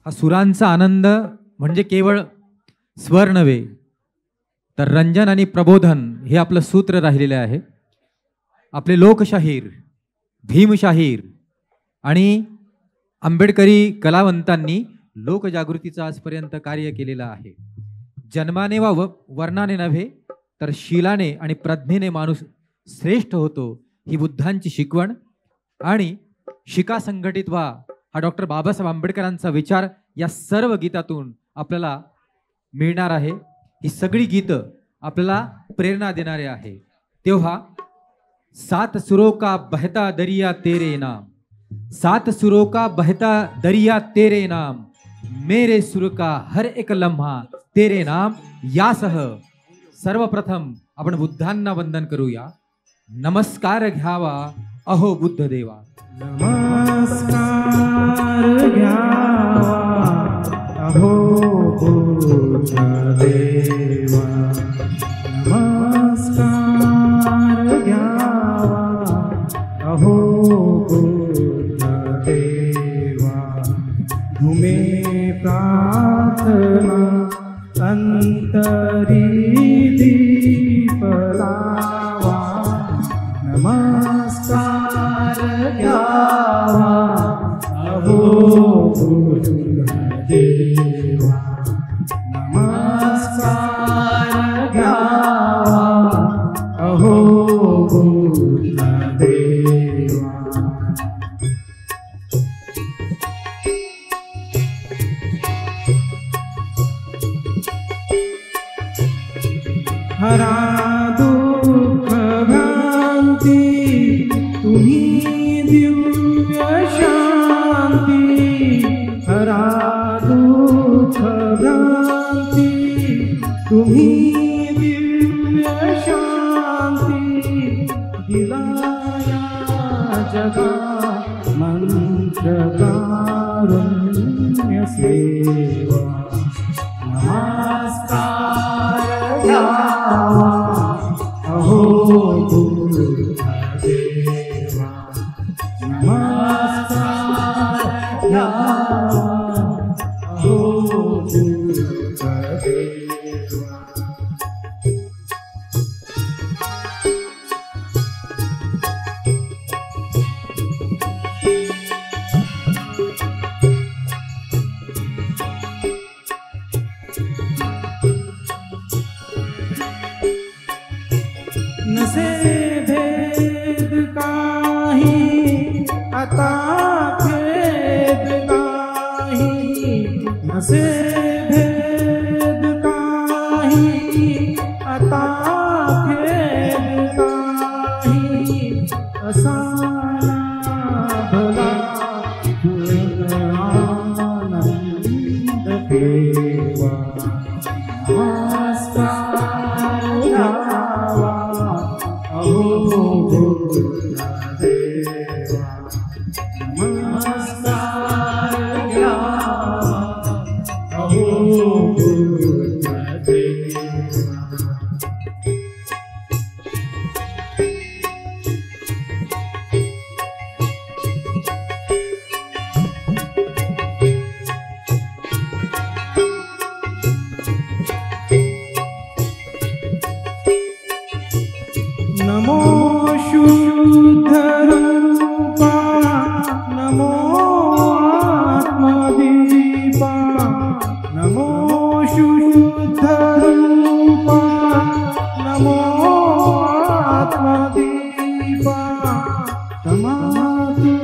हा सुरांचा आनंद म्हणजे केवळ स्वर नव्हे, तर रंजन आणि प्रबोधन हे आपलं सूत्र राहिलेले आहे. आपले लोकशाहीर, भीमशाहीर आणि आंबेडकरी कलावंतांनी लोकजागृतीचं आजपर्यंत कार्य केलेलं आहे. जन्माने वा वर्णाने नव्हे, तर शीलाने आणि प्रज्ञेने माणूस श्रेष्ठ होतो, ही बुद्धांची शिकवण. आणि शिका संघटित व्हा हा डॉक्टर बाबासाहेब आंबेडकरांचा विचार या सर्व गीतातून आपल्याला मिळणार आहे. ही सगळी गीतं आपल्याला प्रेरणा देणारे आहे. तेव्हा सात सुरों का बहता दरिया तेरे नाम, सात सुरों का बहता दरिया तेरे नाम, मेरे सुर का हर एक लम्हा तेरे नाम, यासह सर्वप्रथम आपण बुद्धांना वंदन करूया. नमस्कार घ्यावा अहो बुद्ध देवा. नमस्कार घ्यावा अहो बुद्ध देवा. नमस्कार घ्यावा अहो बुद्ध देवा. तुम्हे प्रार्थना अंतरी दीप लावा. नमस्कार घ्यावा अहो बुद्ध देवा. नमस्कार घ्यावा अहो बुद्ध देवा. हरा दुःख भ्रांती तुम्ही दिव्य शांती. हरा दुःख भ्रांती तुम्ही दिव्य शांती. दिला या जगा मंत्र कारुण्य सेवा. नमस्कार घ्यावा अहो बुद्ध देवा. नमस्कार घ्यावा अहो बुद्ध देवा. नसे भेद काही आता भेद नाही. नसे भेद काही आता भेद नाही. असा भला आनंद ठेवा. नमस्कार घ्यावा अहो बुद्ध देवा. नमस्कार घ्यावा अहो बुद्ध देवा. नमो शुद्ध रूपा, नमो आत्मदीपा. नमो शुद्ध रूपा, नमो आत्मदीपा. तमातुनया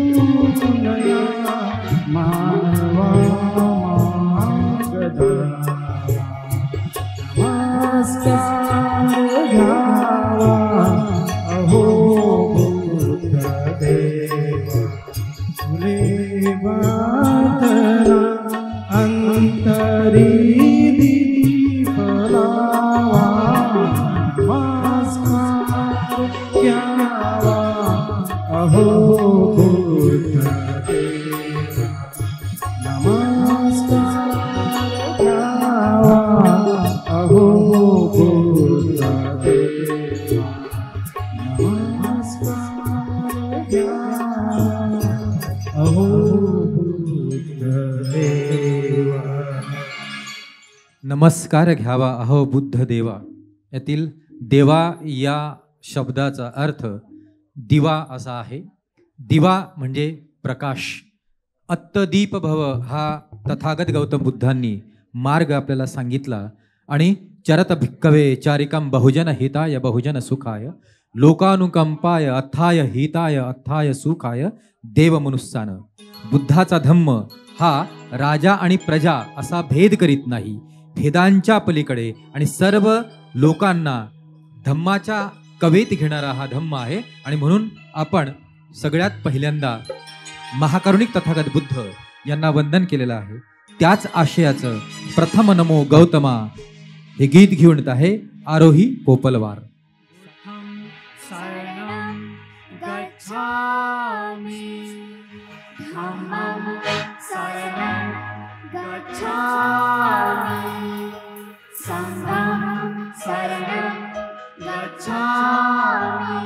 मानवा मागधा. नमस्कार घ्यावा अहो बुद्ध देवा. फुले वादना अंतरी दीप लावा. नमस्कार घ्यावा अहो बुद्ध देवा. नमस्कार घ्यावा अहो बुद्ध देवा. नमस्कार घ्यावा अहो बुद्ध देवा. नमस्कार घ्यावा अहो बुद्ध देवा. यातील देवा या शब्दाचा अर्थ दिवा असा आहे. दिवा म्हणजे प्रकाश. अत्तदीप भव हा तथागत गौतम बुद्धांनी मार्ग आपल्याला सांगितला. आणि चरत भिक्कवे चारिकम बहुजन हिताय बहुजन सुखाय लोकानुकंपाय अथाय हिताय अथाय सुखाय देवमनुस्सान. बुद्धाचा धम्म हा राजा आणि प्रजा असा भेद करीत नाही, भेदांच्या पलीकडे आणि सर्व लोकांना धम्माच्या कवेत घेणारा हा धम्म आहे. आणि म्हणून आपण सगळ्यात पहिल्यांदा महाकरुणिक तथागत बुद्ध यांना वंदन केलेलं आहे. त्याच आशयाचं प्रथम नमो गौतमा हे गीत घेऊन येत आहे आरोही पोपलवार. शरणं गच्छामि धम्मं शरणं गच्छामि संघं शरणं गच्छामि.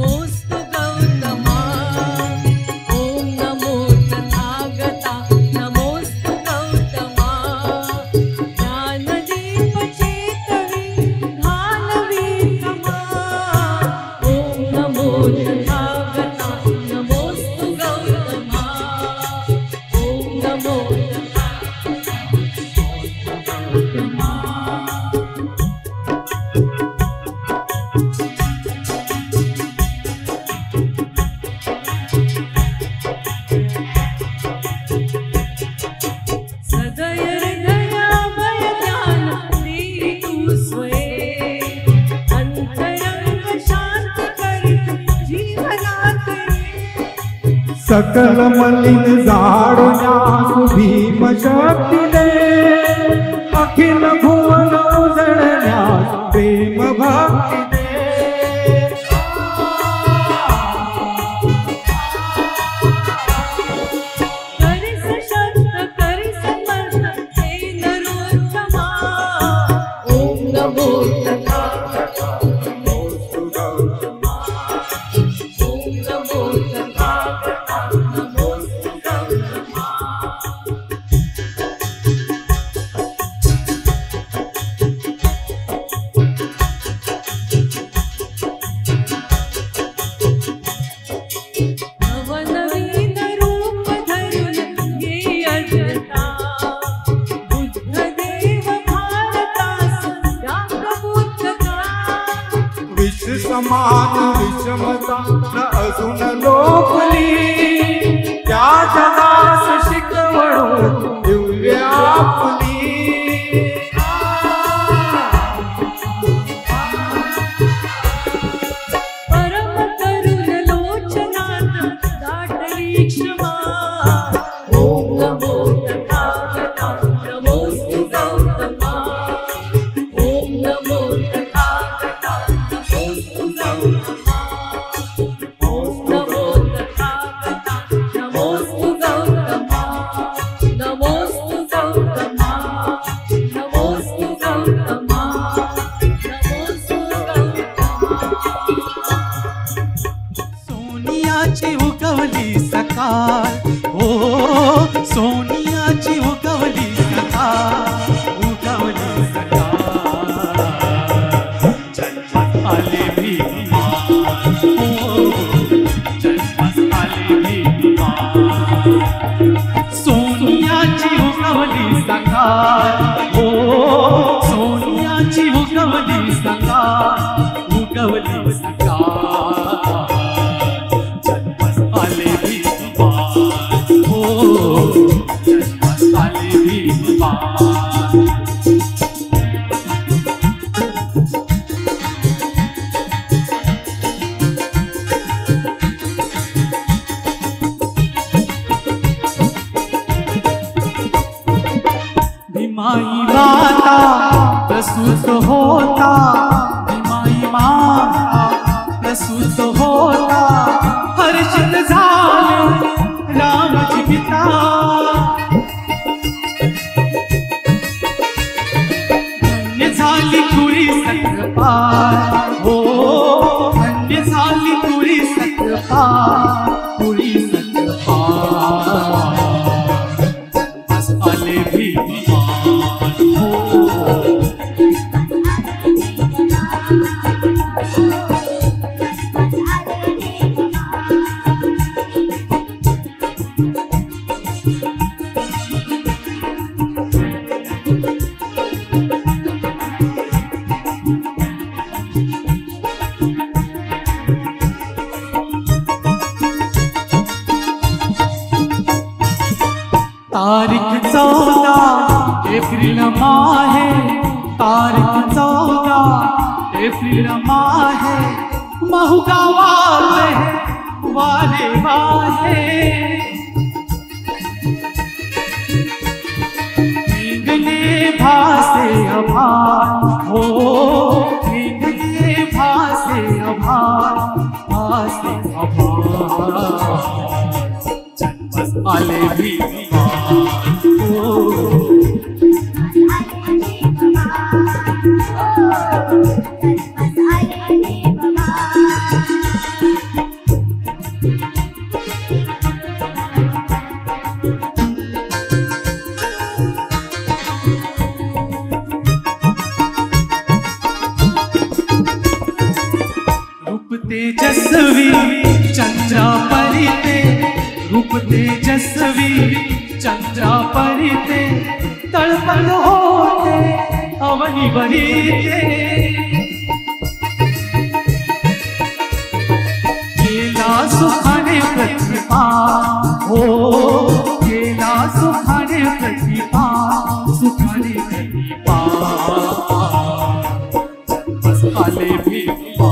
नमोऽस्तु गौतमा ॐ नमो तथागता नमोऽस्तु गौतमा ज्ञानदीपचेतवी भानवी तमा ॐ नमो तथागता नमोऽस्तु गौतमा ॐ नमो गौतमा सदय हृदयाभय ज्ञान देहि तू स्वये अंतरंग शांत करित जीवनात सकल मलिन जाडण्यास भीम शक्ती दे अखिल भुवन उजळण्यास प्रेम भक्ती दे करि सशक्त करि समर्थ हे नरोत्तमा ॐ नमो तथागता नमोऽस्तु गौतमा ॐ नमो तथागता नमोऽस्तु गौतमा नवनवीन रूप धरून ये अजता बुद्धदेव भारतास यागबुद्धका विश्व समान विषमता न अजून लोकली त्या जगास शिकवणूक दिव्य आपली परम करुण लोचनात दाटली क्षमा ॐ नमो तथागता नमोऽस्तु गौतमा ॐ नमो तथागता नमोऽस्तु गौतमा ॐ नमो तथागता नमोऽस्तु गौतमा नमोऽस्तु गौतमा नमोऽस्तु गौतमा नमोऽस्तु गौतमा सोनियाची उगवली सकाळ हो सोनियाची उगवली सकाळ जन्मात आले भीमान हो जन्मात आले भीमान सोनियाची उगवली सकाळ हो सोनियाची उगवली सकाळ उगवली सकाळ जन्मास आले भीमान हो जन्मास आले भीमान भीमाई माता प्रसूत होता भीमाई माता प्रसूत होता हर्षित झाले रामजी पिता धन्य झाली तुरी सत्रपाल हो धन्य झाली तुरी सत्रपाल तुरी सत्रपाल जन्मास आले भीमान हो तारीख 14 एप्रिल माहे तारीख 14 एप्रिल माहे महू गावाले वाले वाहे मेघने भासे अभान हो मेघने भासे अभान भासे अभान जन्मास आले भीमान हो तेजस्वी चंद्रा परिते रूप तेजस्वी चंद्रा परिते तळपण होते अवनी बरीते गेला सुखाने प्रतिभा हो गेला सुखाने प्रतिभा सुखाने प्रतिभा आले भिप्पा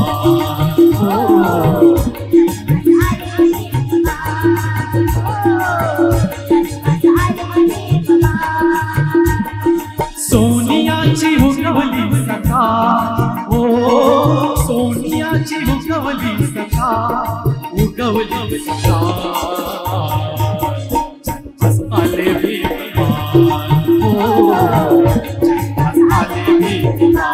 सोनियाची उगवली सखा हो सोनियाची उगवली सखा उगवली सखा आले भिप्पा हो आले भिप्पा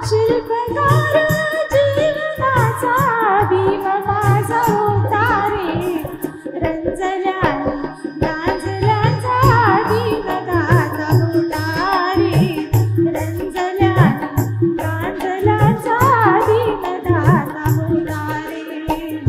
शिल्पकार जीवनाचा भीम माझा होता रे रंजल्या गाजल्याचा दिन गाता होता रे रंजल्या गाजल्याचा दिन गाता होता रे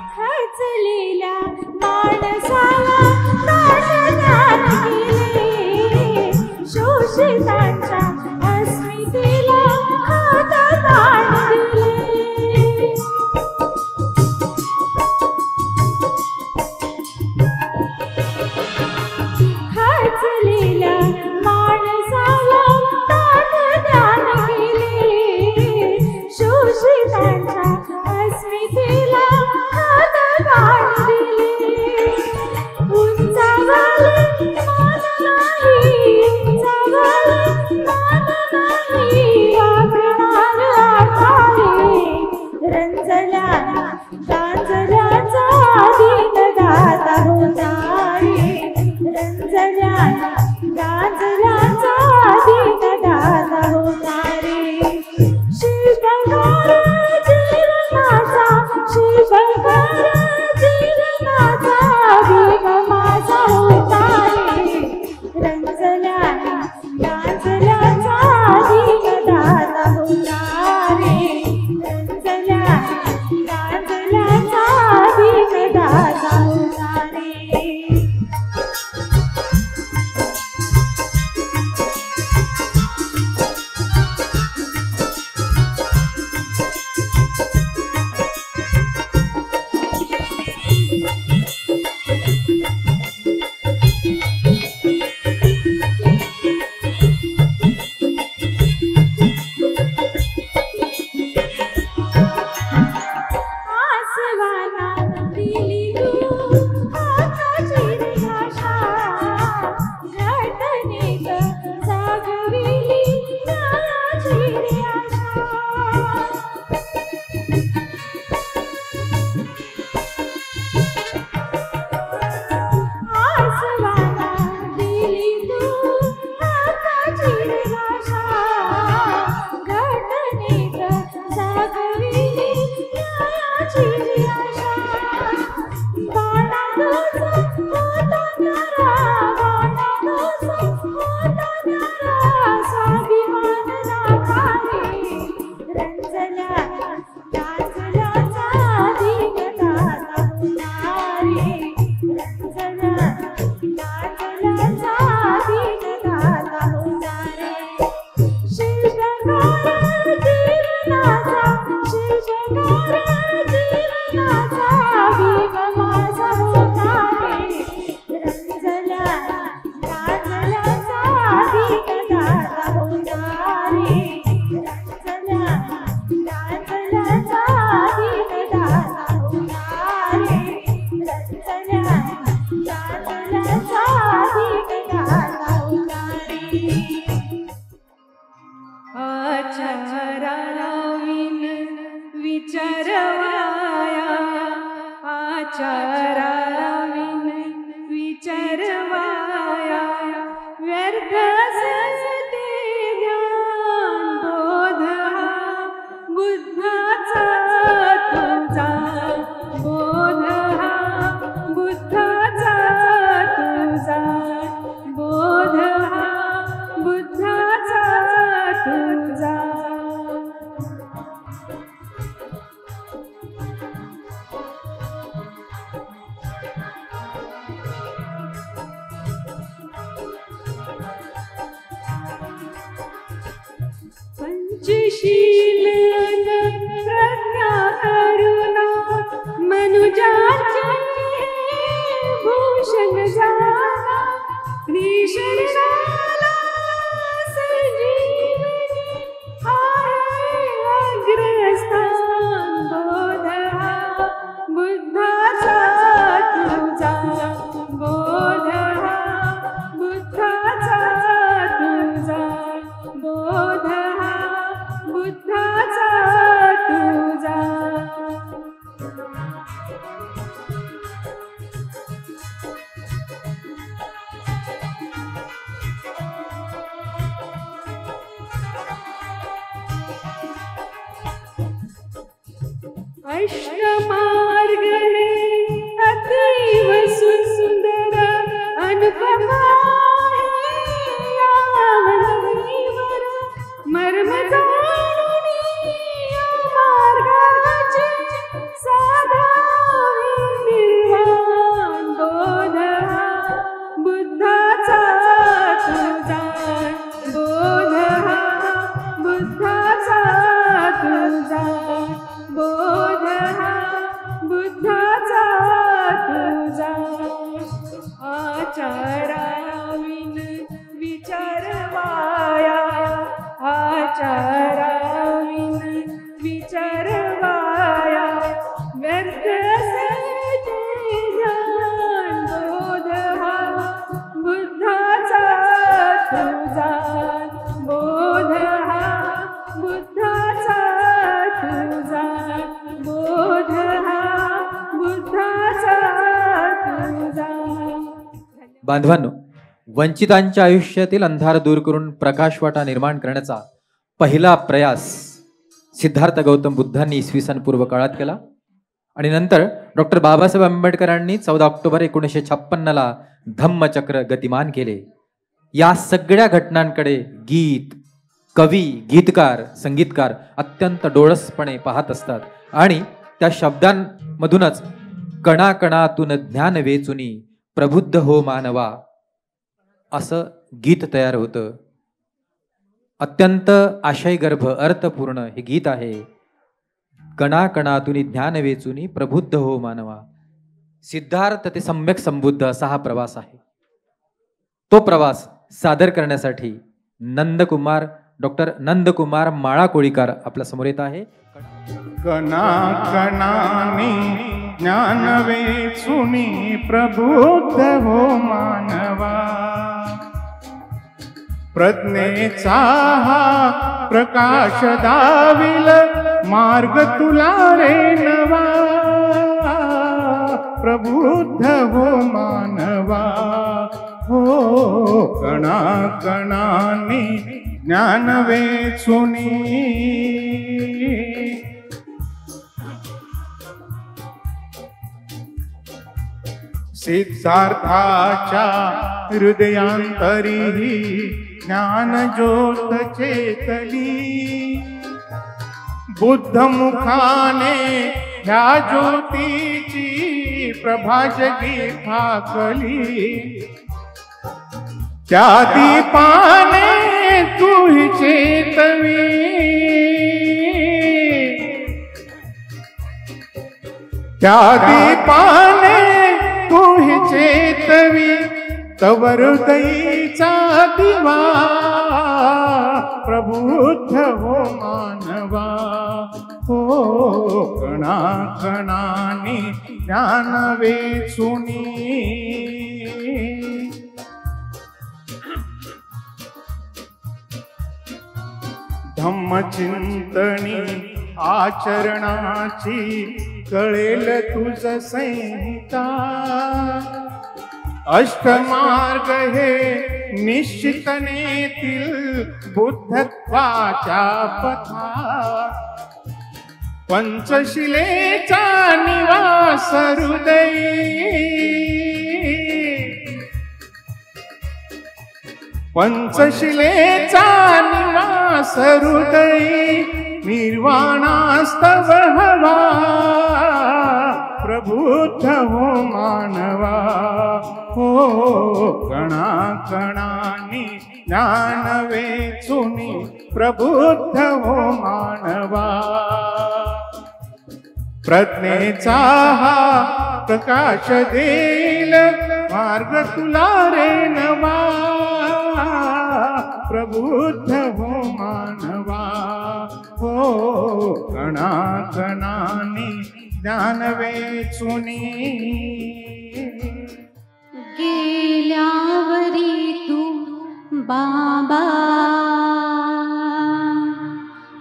खचलेल्या माणसाला ताटण्यात गेले शोषितांच्या अस्मितेला हातात आणले खचलेल्या माणसाला ताटण्यात गेले शोषितांच्या अस्मितेला हातात आणले उंचावले मान नाही उंचावले मान नाही वागणार आठावे रंजल्या गांजल्याचा दिन गाता होता रे रंजल्या गांजल्याचा दिन गाता होता रे शिल्पकार जीवनाचा शिल्पकार जीवनाचा भीम माझा होता रे रंजल्या गाजल्याचा दिन गाता होता रे रंजल्या गाजल्याचा दिन गाता होता रे आसवाना दिली तू आकाशी रे आशा घटनेत जागविली न्यायाची रे आशा आसवाना दिली तू आकाशी रे आशा घटनेत जागविली न्यायाची रे आशा अष्टमार्ग हे अतीव सुंदर अनुपमा हे यावरीवर मर्म जाणूनी या मार्गाचे साधावे निर्वाण बोध हा बुद्धाचा तुझा बोध हा बुद्धाचा तुझा बोध हा बुद्धाचा तुझा आचाराविन विचारवाया आचाराविन विचारवाया व्यर्थ असे ध्यान बोध हा बुद्धाचा तुझा बोध हा बुद्धाचा तुझा बोध हा बुद्धाचा तुझा. बांधवांनो, वंचितांच्या आयुष्यातील अंधार दूर करून प्रकाशवाटा निर्माण करण्याचा पहिला प्रयास सिद्धार्थ गौतम बुद्धांनी इसवी सन पूर्व काळात केला आणि नंतर डॉक्टर बाबासाहेब आंबेडकरांनी 14 ऑक्टोबर 1956 धम्मचक्र गतिमान केले. या सगळ्या घटनांकडे गीत, कवी, गीतकार, संगीतकार अत्यंत डोळसपणे पाहत असतात आणि त्या शब्दांमधूनच कणाकणातून ज्ञान वेचुनी प्रबुद्ध हो मानवा असं गीत तयार होतं. अत्यंत आशयगर्भ अर्थपूर्ण हे गीत आहे. कणाकणातून ज्ञान वेचुनी प्रबुद्ध हो मानवा. सिद्धार्थ ते सम्यक संबुद्ध असा हा प्रवास आहे. तो प्रवास सादर करण्यासाठी डॉक्टर नंदकुमार माळा कोळीकर आपल्या समोर येत आहे. कणाकणाने ज्ञान वेचुनी प्रबुद्ध हो मानवा. प्रज्ञेचा हा प्रकाश दाविल मार्ग तुला रे नवा. प्रबुद्ध हो मानवा. हो कणाकणाने ज्ञान वेचुनी. सिद्धार्थाच्या हृदयांतरी ज्ञान ज्योत चेतली. बुद्ध मुखाने ह्या ज्योतीची प्रभा जगी फाकली. त्या दीपाने तू ही चेतवी. त्या दीपाने तू ही चेतवी. तव हृदयीचा दिवा प्रबुद्ध हो मानवा. हो कणाकणाने ज्ञान वेचुनी. धम्मचिंतनी आचरणाची कळेल तुझ संहिता. अष्टमार्ग हे निश्चित नेतील बुद्धत्वाच्या पथा. पंचशिलेचा निवास हृदयी. पंचशिलेचा निवास हृदयी. निर्वाणास्तव हवा. प्रबुद्ध हो मानवा. हो कणाकणाने ज्ञान वेचुनी प्रबुद्ध हो मानवा. प्रज्ञेचा हा प्रकाश देईल मार्ग तुला रे नवा. प्रबुद्ध हो मानवा. हो कणाकणाने ज्ञान वेचुनी. गेल्यावरी तू बाबा.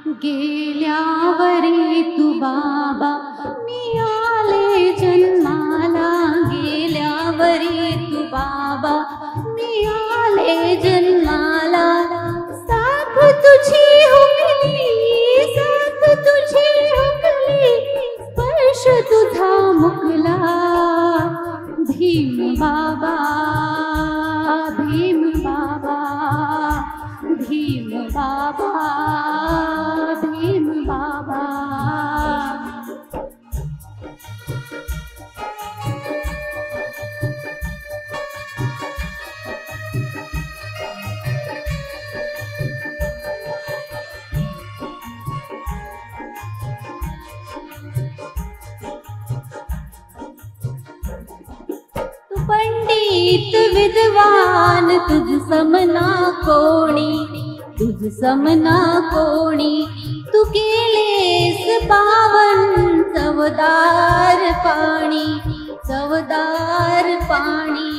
गेल्यावरी तू बाबा. मी आले जन्माला. गेल्यावरी तू बाबा. मी आले जन्माला. साथ तुझी हुकली. साथ तुझी हुकली. तुझा मुकला भीम बाबा भीम बाबा भीम बाबा भीम बाबा पंडित विद्वान तुझ समना कोणी तुझ समना कोणी तू केलेस पावन चवदार पाणी चवदार पाणी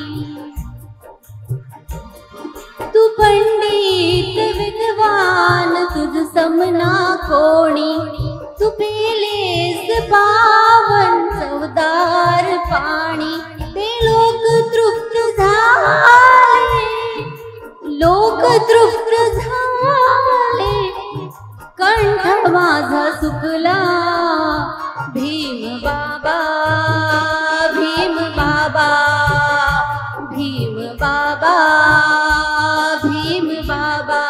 तू पंडित विद्वान तुझ समना कोणी तू पेलेस पावन चवदार पाणी ते लोक तृप्त झाले लोक तृप्त झाले कंठ माझा सुकला भीम बाबा भीम बाबा भीम बाबा भीम बाबा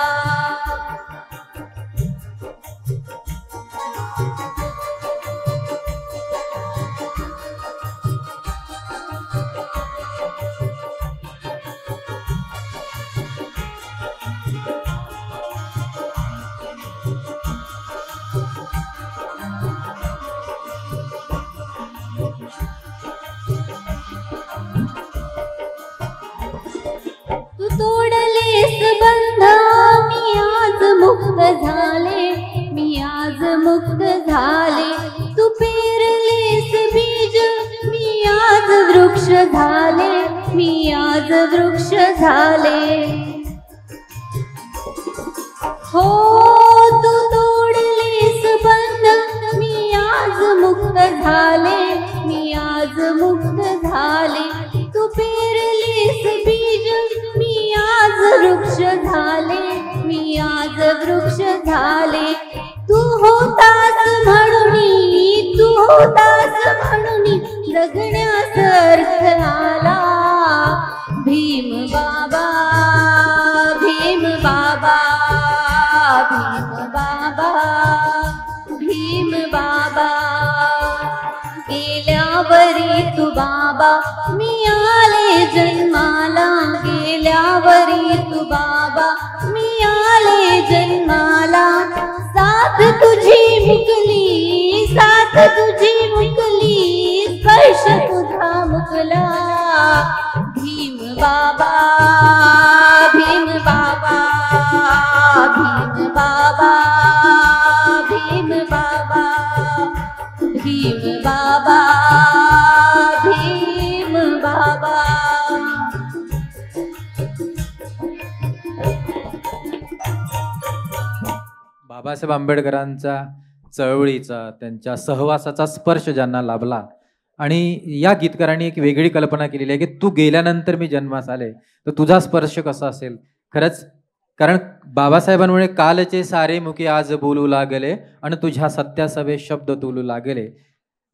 तोडलेस बंध मी आज मुक्त झाले मी आज मुक्त झाले तू पेरलेस बीज मी आज वृक्ष झाले मी आज वृक्ष झाले हो तू तोडलेस बंध मी आज मुक्त झाले मी आज मुक्त झाले तू पेरलेस बीज मी आज वृक्ष झाले मी आज वृक्ष झाले तू होतास म्हणून तू होतास म्हणून जगण्यास अर्थ आला भीम बाबा भीम बाबा भीम बाबा भीम बाबा गेल्यावरी तू बाबा मी आले जन्माला गेल्यावरी तू बाबा मी आले जन्माला साथ तुझी मुकली साथ तुझी मुकली स्पर्श तुझा मुकला भीम बाबा भीम बाबा भीम बाबा भीम बाबा भीम बाबा भीम बाबा बाबासाहेब आंबेडकरांचा चळवळीचा त्यांच्या सहवासाचा स्पर्श ज्यांना लाभला आणि या गीतकारांनी एक वेगळी कल्पना केलेली आहे की तू गेल्यानंतर मी जन्मास आले तर तुझा स्पर्श कसा असेल खरंच कारण बाबासाहेबांमुळे कालचे सारे मुखी आज बोलू लागले आणि तुझ्या सत्यासवे शब्द तोलू लागले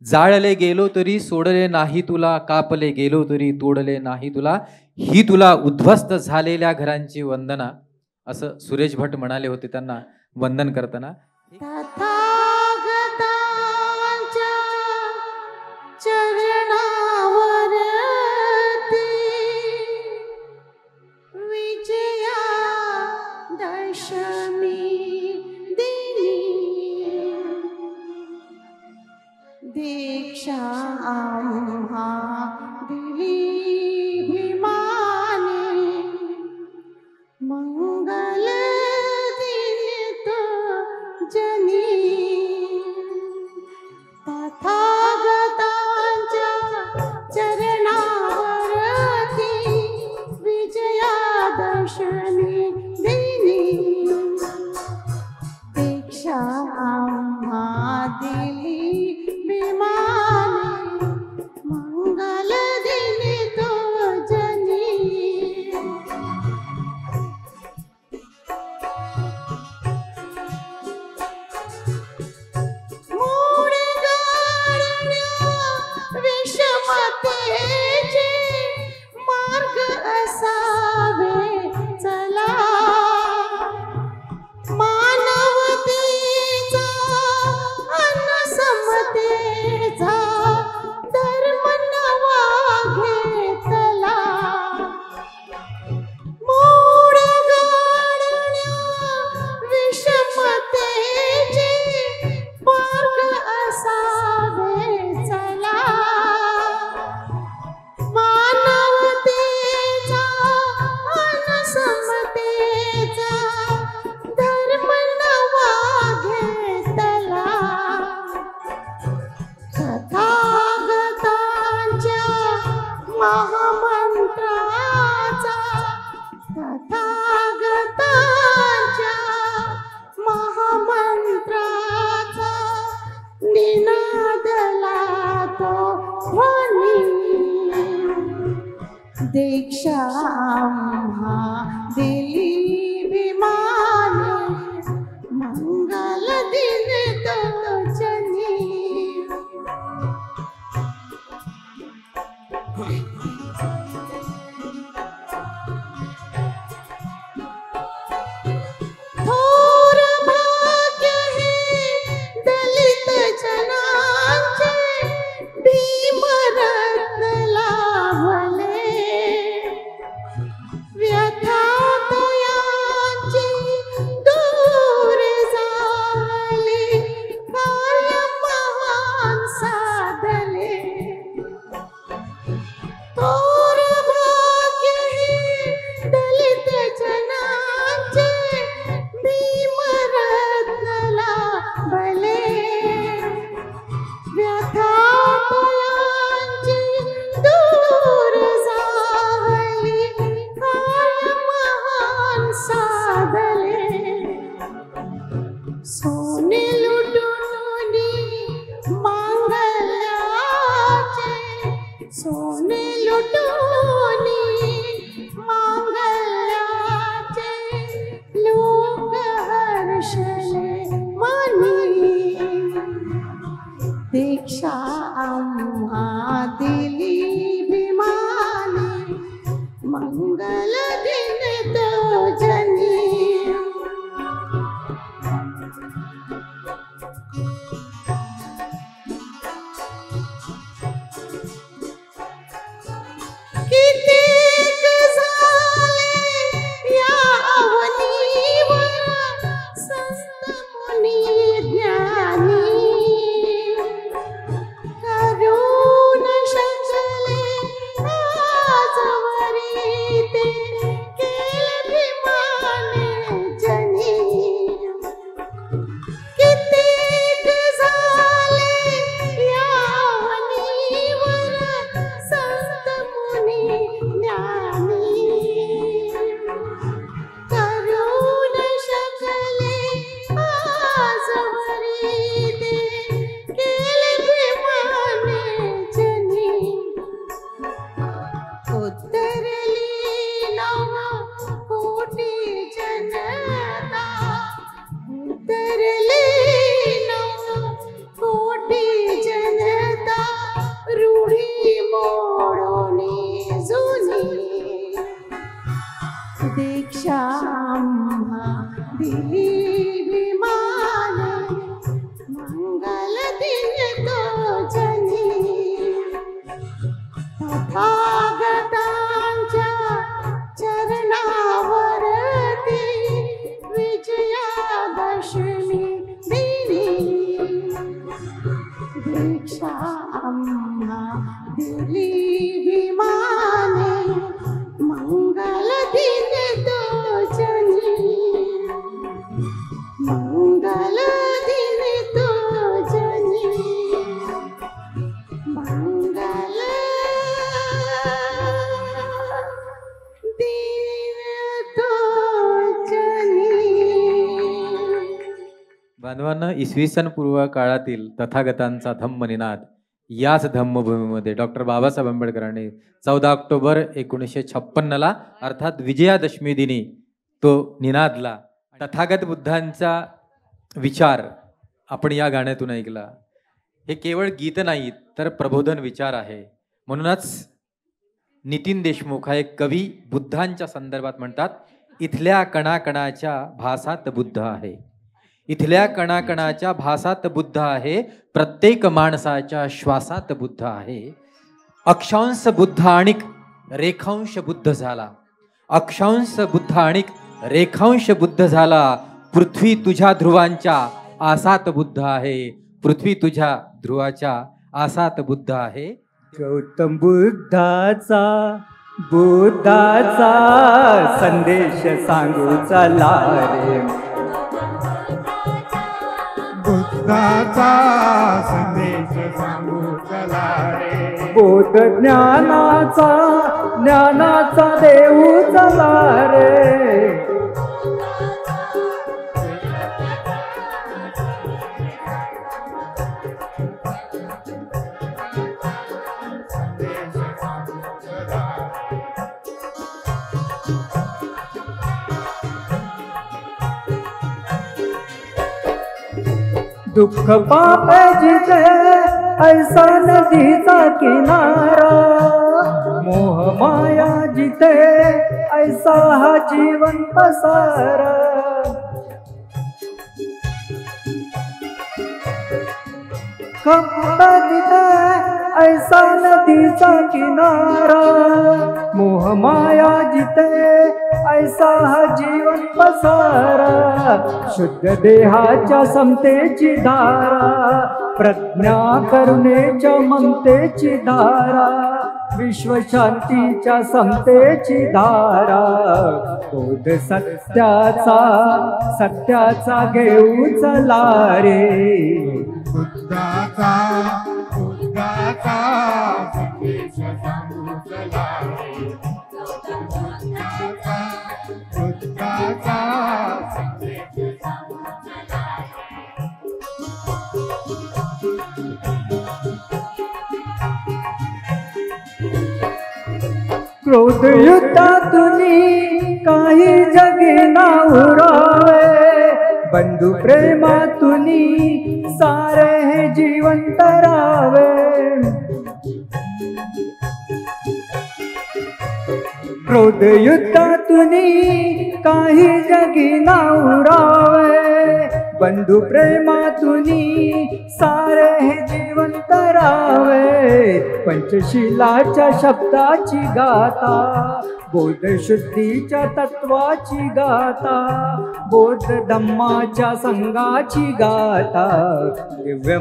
जाळले गेलो तरी सोडले नाही तुला कापले गेलो तरी तोडले नाही तुला ही तुला उद्ध्वस्त झालेल्या घरांची वंदना असं सुरेश भट म्हणाले होते त्यांना वंदन करताना दीक्षा आम्हा दिली भीमाने मंगल दिनित जनी तथागतांच्या चरणावरती विजयादशमी दिनी दीक्षा आम्हा दिली भीमाने विषमतेचे मार्ग असावे चला मानवतेचा अन समतेचा धर्म नवा घेतला मोड गाडण्या विषमतेचे मार्ग असावे चला मानवतेचा अन समतेचा धर्म नवा घेतला तथागतांच्या महामंत्राचा तथागतांच्या महामंत्राचा निनादला तो ध्वनी दीक्षा आम्हा दिली विमाने मंगल दिन तो जनी थोर भाग्य हे दलित जनांचे भीमरत्न लाभले व्यथा तयांची दूर झाली कार्य महान साधले थोर भाग्य हे दलित जनांचे भीमरत्न लाभले व्यथा तयांची दूर झाली कार्य महान साधले सोने लुटूनी मांगल्याचे सोने लुटूनी मांगल्याचे लोक हर्षले मनी दीक्षा आम्हा दिली विमाने मंगल दिन तो जनी कित्येक झाले या अवनीवर संत मुनी ज्ञानी करून शकले आजवरी ते केले भीमाने जनी कित्येक झाले या अवनीवर संत मुनी ज्ञानी करून शकले आजवरी ते केले भीमाने जनी उतरली नव कोटी जनता उतरली नव कोटी जनता रूढी मोडोनी जुनी दीक्षा आम्हा दिली विमाने मंगल दिन तो जनी तथागतांच्या चरणावरती विजयादशमी दिनी दीक्षा आम्हा दिली विमाने मंगल दिन तो जनी मंगल दिन तो जनी मंगल दिन तो जनी बांधवांना इसवी सन पूर्व काळातील तथागतांचा धम्मनिनाद याच धम्मभूमीमध्ये डॉक्टर बाबासाहेब आंबेडकरांनी 14 ऑक्टोबर 1956 अर्थात विजयादशमी दिनी तो निनादला. तथागत बुद्धांचा विचार आपण या गाण्यातून ऐकला. हे केवळ गीत नाही तर प्रबोधन विचार आहे. म्हणूनच नितीन देशमुख हा एक कवी बुद्धांच्या संदर्भात म्हणतात, इथल्या कणाकणाच्या भासात बुद्ध आहे. इथल्या कणाकणाच्या भासात बुद्ध आहे, प्रत्येक माणसाच्या श्वासात बुद्ध आहे. अक्षांश बुद्ध आणिक रेखांश बुद्ध झाला. अक्षांश बुद्ध आणिक रेखांश बुद्ध झाला. पृथ्वी तुझ्या ध्रुवांच्या आसात बुद्ध आहे. पृथ्वी तुझ्या ध्रुवाच्या आसात बुद्ध आहे. गौतम बुद्धाचा संदेश सांगू चला रे. बुद्धाचा संदेश सांगू चला रे. बोध ज्ञानाचा देऊ चला रे. दुःख पाप जिथे ऐसा नदीचा किनारा. मोह माया जिथे ऐसा हा जीवन पसारा. खंबा जिथे ऐसा नदीचा किनारा. मोह माया जिथे ऐसा हा जीवन पसारा. शुद्ध देहाच्या समतेची धारा. प्रज्ञा करुणेच्या ममतेची धारा. विश्वशांतीच्या समतेची धारा. बोध सत्याचा घेऊ चला रे. बुद्धाचा संदेश सांगू चला रे. बुद्धाचा संदेश सांगू चला रे. क्रोध युद्धातून काही जगेना उरावे. बंधु प्रेमातून सारे हे जीवन तरावे. क्रोध युद्धातून काही जगेना उरावे. बंधु प्रेमातून सारे हे जीवन तरावे. पंचशिलाच्या शब्दाची गाथा. बोध शुद्धीच्या तत्वाची गाथा. बोध धम्माच्या संगाची गाथा. दिव्य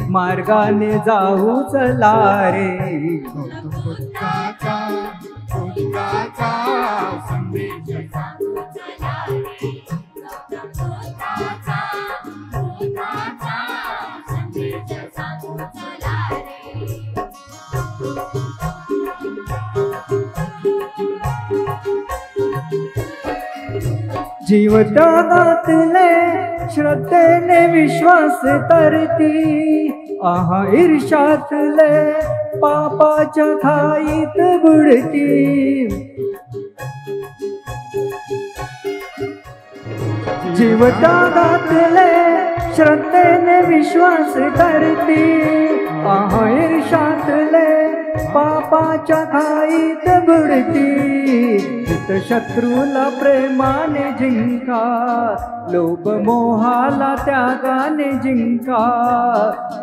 मार्गाने जाऊ चला रे. बुद्धाचा संदेश सांगू चला रे. बुद्धाचा संदेश सांगू चला रे. जीव त्यागातले श्रद्धेने विश्वास तरती. आहा ईर्ष्यातले पापाच्या खाईत बुडती. जीव त्यागातले श्रद्धेने विश्वास करती. आहा ईर्ष्यातले पापाच्या खाईत बुडती. हित शत्रूला प्रेमाने जिंका. लोभ मोहाला त्यागाने जिंका.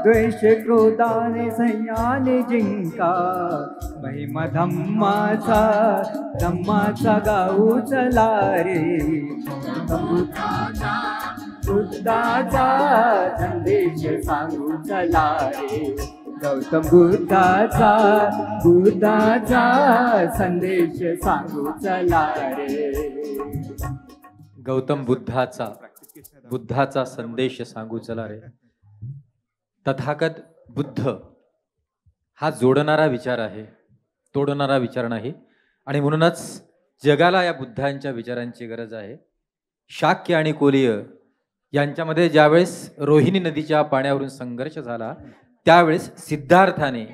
द्वेष क्रोधाने संयाने जिंका. महिमा धम्माचा गाऊ चला रे. बुद्धाचा संदेश सांगू चला रे. गौतम बुद्धाचा संदेश सांगू चला रे. गौतम बुद्धाचा संदेश सांगू चला रे. तथागत बुद्ध हा जोडणारा विचार आहे, तोडणारा विचार नाही. आणि म्हणूनच जगाला या बुद्धांच्या विचारांची गरज आहे. शाक्य आणि कोलीय यांच्यामध्ये ज्यावेळेस रोहिणी नदीच्या पाण्यावरून संघर्ष झाला, त्यावेळेस सिद्धार्थाने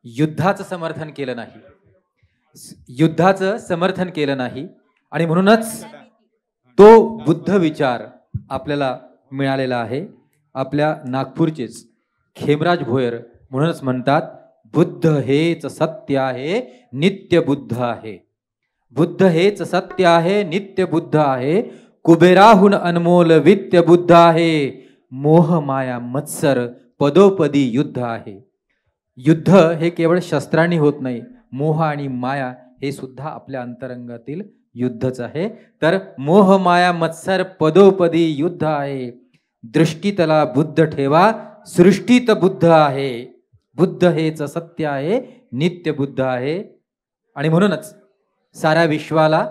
युद्धाचं समर्थन केलं नाही. आणि म्हणूनच तो बुद्ध विचार आपल्याला मिळालेला आहे. आपल्या नागपूरचेच खेमराज भोयर म्हणूनच म्हणतात, बुद्ध हेच सत्य आहे, नित्य बुद्ध आहे. बुद्ध हेच सत्य आहे, नित्य बुद्ध आहे. कुबेराहून अनमोल वित्य बुद्ध आहे. मोह माया मत्सर पदोपदी युद्ध आहे. युद्ध हे केवळ शस्त्रांनी होत नाही, मोह आणि माया हे सुद्धा आपल्या अंतरंगातील युद्धच आहे. तर मोह माया मत्सर पदोपदी युद्ध आहे. दृष्टीतला बुद्ध ठेवा, सृष्टीत बुद्ध आहे. बुद्ध हेच सत्य आहे, नित्य बुद्ध आहे. आणि म्हणूनच साऱ्या विश्वाला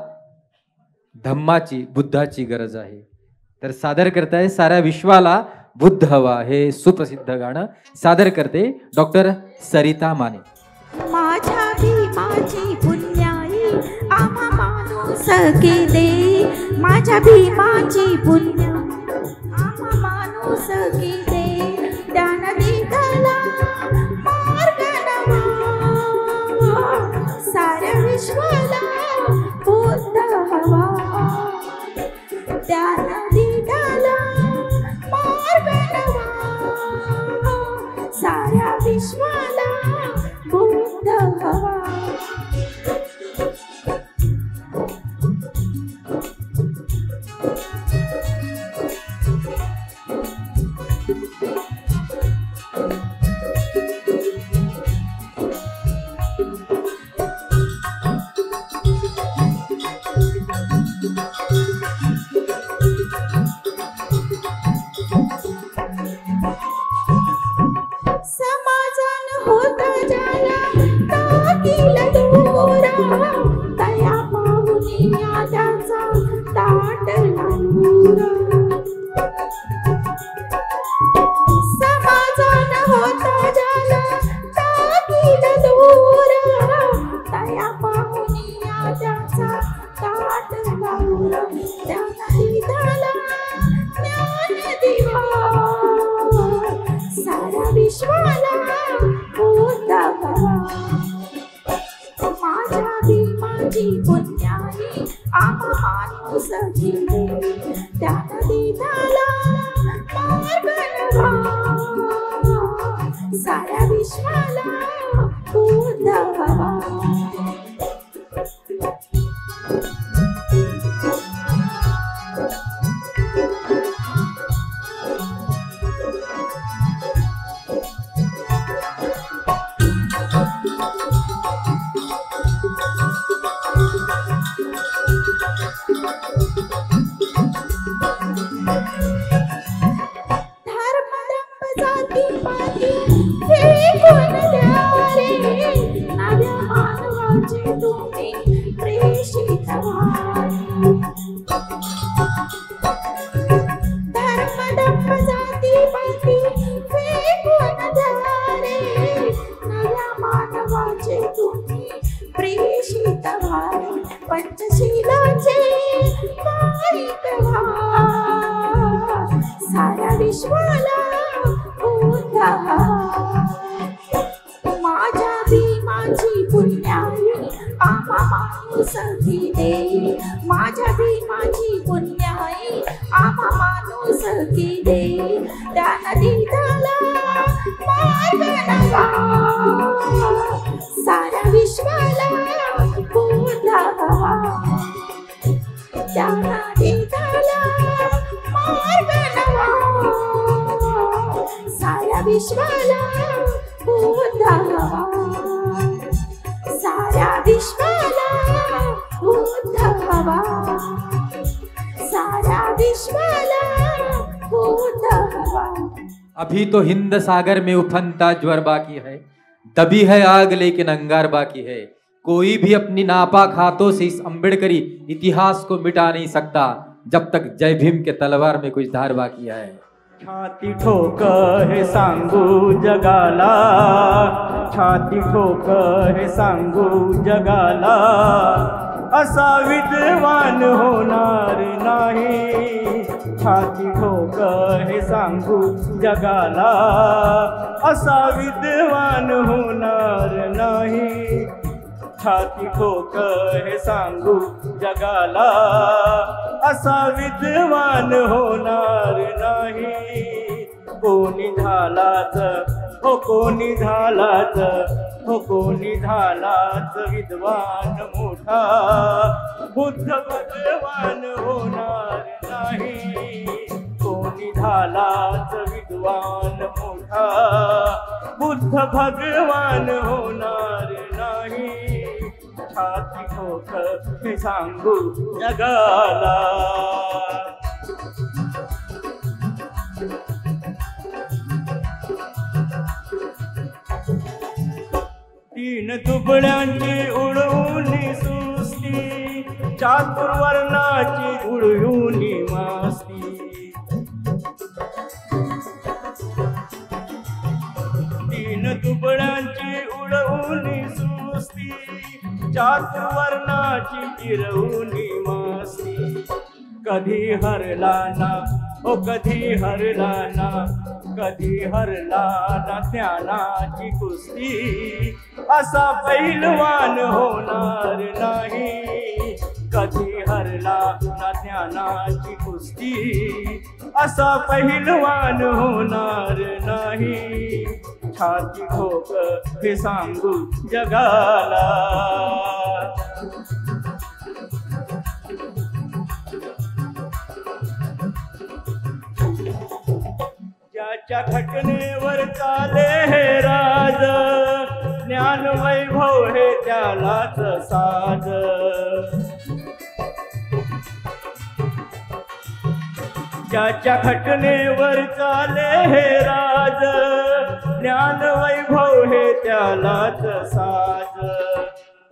धम्माची, बुद्धाची गरज आहे. तर सादर करताय साऱ्या विश्वाला बुद्ध हवा हे सुप्रसिद्ध गाणं. सादर करते डॉक्टर सरिता माने. माझ्या भीमाची पुण्याई आम्हा माणूस केले, माझ्या भीमाची पुण्य आम्हा माणूस केले. त्यानं दिला मार्ग नवा, साऱ्या विश्वाला बुद्ध हवा. त्यानं दिला मार्ग नवा, साऱ्या विश्वाला बुद्ध हवा. समाजान होत जाला टाकील दोरा, दया पाहुनी आद्याचा ताटला नूरा. समाजान होत जाला टाकील दोरा, दया पाहुनी आद्याचा ताटला नूरा. त्यानं दिला ज्ञान दिवा, साऱ्या विश्वाला बुद्ध हवा. माझ्या भीमाची पुण्याई आम्हा माणूस केले, त्यानं दिला मार्ग नवा, साऱ्या विश्वाला बुद्ध हवा. पंचशीलाचे माईक व्हा, साऱ्या विश्वाला बुद्ध हवा. माझ्या भीमाची पुण्याई आम्हा माणूस केले, माझ्या भीमाची पुण्याई आम्हा माणूस केले. त्यानं दिला मार्ग नवा, साऱ्या विश्वाला बुद्ध हवा. त्यानं दिला मार्ग नवा, साऱ्या विश्वाला बुद्ध हवा. साऱ्या विश्वाला बुद्ध हवा, साऱ्या विश्वाला बुद्ध हवा. अभी तो हिंद सागर में उफनता ज्वर बाकी है, दबी है आग लेकिन अंगार बाकी है. कोई भी अपनी नापाक हाथों से इस अम्बेडकरी इतिहास को मिटा नहीं सकता जब तक जय भीम के तलवार में कुछ धार बाकी है. छाती ठोक हे सांगू जगाला, छाती ठोक हे सांगू जगाला. असा विद्वान होणार नाही, छाती ठोक हे सांगू जगाला. असा विद्वान होणार नाही, छाती ठोक हे सांगू जगाला. असा विद्वान होणार नाही. कोणी झालाच हो कोणी झालाच, हो कोणी झालाच विद्वान मोठा, बुद्ध भगवान होणार नाही. कोणी झालाच विद्वान मोठा, बुद्ध भगवान होणार नाही. छाती ठोक हे सांगू जगाला. तीन दुबळ्यांची उडवून सुस्ती, चातुर्वर्णाची उडवून मस्ती. तीन दुबळ्यांची उडवून सुस्ती, चातुर्वर्णाची जिरवून मस्ती. कधी हरला ना, ओ कधी हरला ना, कधी हरला ना ज्ञानाची कुस्ती, असा पैलवान होणार नाही. कधी हरला ना ज्ञानाची कुस्ती, असा पैलवान होणार नाही. छाती ठोक हे सांगू जगाला. ज्याच्या घटनेवर चाले हे राज, ज्ञान वैभव हे त्यालाच साज. ज्याच्या घटनेवर चाले हे राज, ज्ञान वैभव हे त्यालाच साज.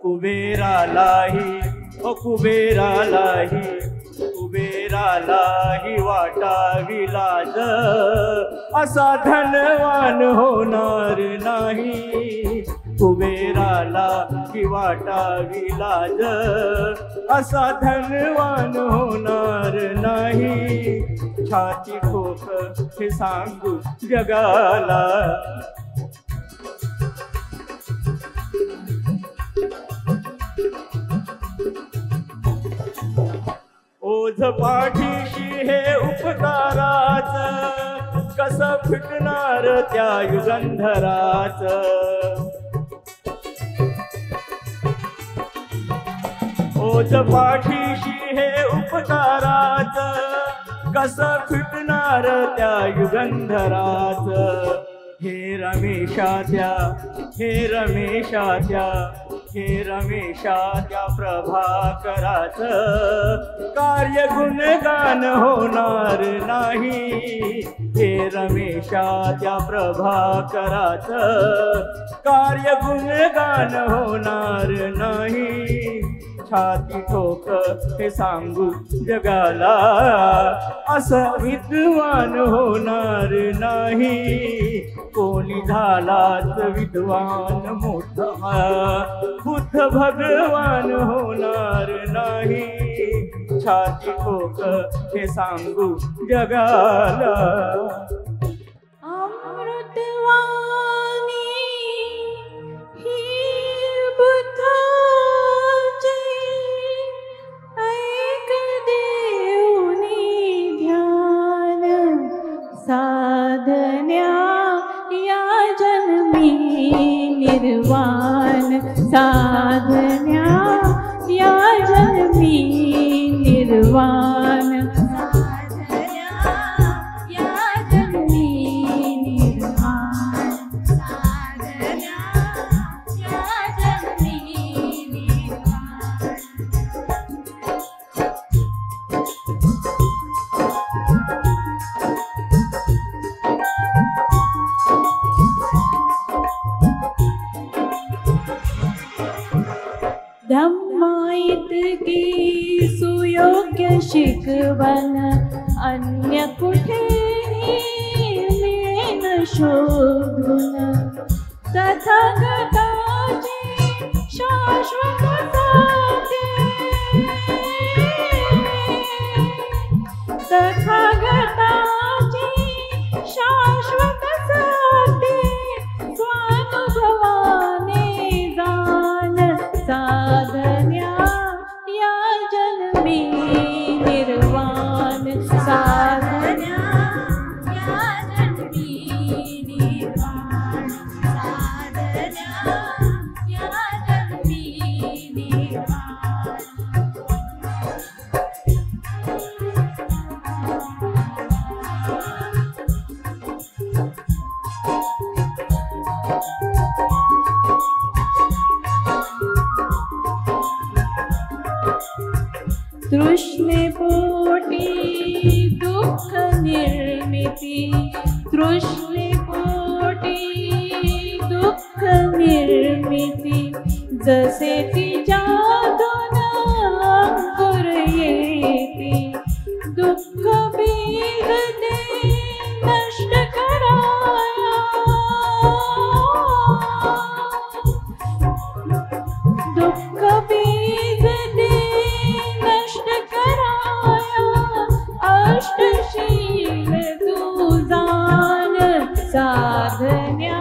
कुबेरालाही, ओ कुबेरालाही, कुबेरालाही वाटावी लाज, असा धनवान होणार नाही. कुबेराला ही वाटावी लाज, असा धनवान होणार नाही. छाती ठोक हे सांगू जगाला. ओझ पाठीशी हे उपकाराच, कसं फिटणार त्या युगंधराच. ओझ पाठीशी हे उपकाराच, कसं फिटणार त्या युगंधराच. हे रमेशाच्या, हे रमेशाच्या, हे रमेशाच्या प्रभाकराच कार्य गुणगान होणार नाही. हे रमेशाच्या प्रभाकराच कार्य गुणगान होणार नाही. छाती ठोक हे सांगू जगाला, असं विद्वान होणार नाही. कोणी झालाच विद्वान मोठा, बुद्ध भगवान होणार नाही. छाती ठोक हे सांगू जगाला. अमृतवाणी ही बुद्धाची, ऐक देऊनी ध्यान, साधन्या या जन्मी निर्वाण. साधन्या या जन्मी निर्वाण. धम्माइतकी सुयोग्य शिकवण अन्य कुठेही मिळेन शोधून. तथागताची शाश्वत साध्य, तथागताची शाश्वत साध्य, स्वानुभवाने जाण. साधन्या या जन्मी निर्वाण. साधन्या या जन्मी निर्वाण. तृष्णेपोटी दुःख निर्मिती तृष्णेपोटी दुःख निर्मिती जसे तिच्यातून अंकुर येती दुःख बीज ते नष्ट कराया दुःख बीज ते नष्ट कराया अष्टशील तू जाण साधन्या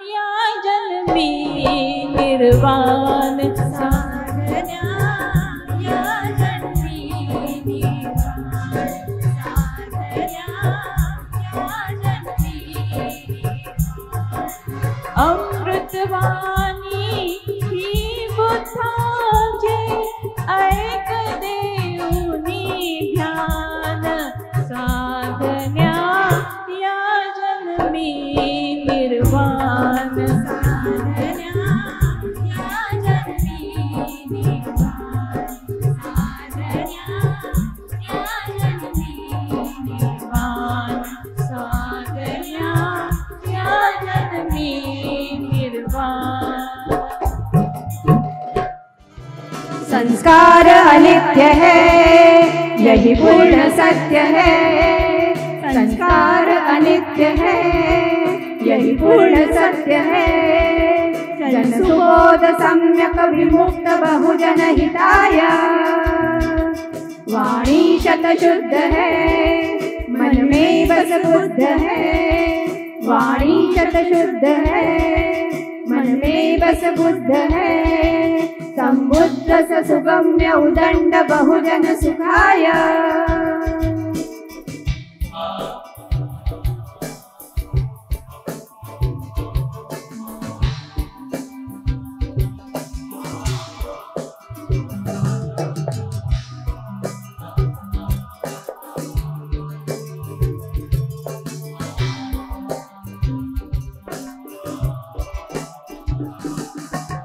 या जन्मी निर्वाण साधन्या या जन्मी निर्वाण साधन्या या जन्मी अमृतवाणी ही बुद्धाचे ऐक देऊनी ध्यान साधन्या या जन्मी निर्वाण साधन्या या जन्मी निर्वाण साधन्या या जन्मी निर्वाण साधन्या या जन्मी निर्वाण संस्कार अनित्य है यही पूर्ण सत्य है संस्कार अनित्य है यही पूर्ण सत्य है जन सुबोध सम्यक विमुक्त बहुजन हिताय वाणी शतशुद्ध है मन में बस बुद्ध है वाणी शतशुद्ध है मन में बस बुद्ध है संबुद्ध सुगम्य उदंड बहुजन सुखाय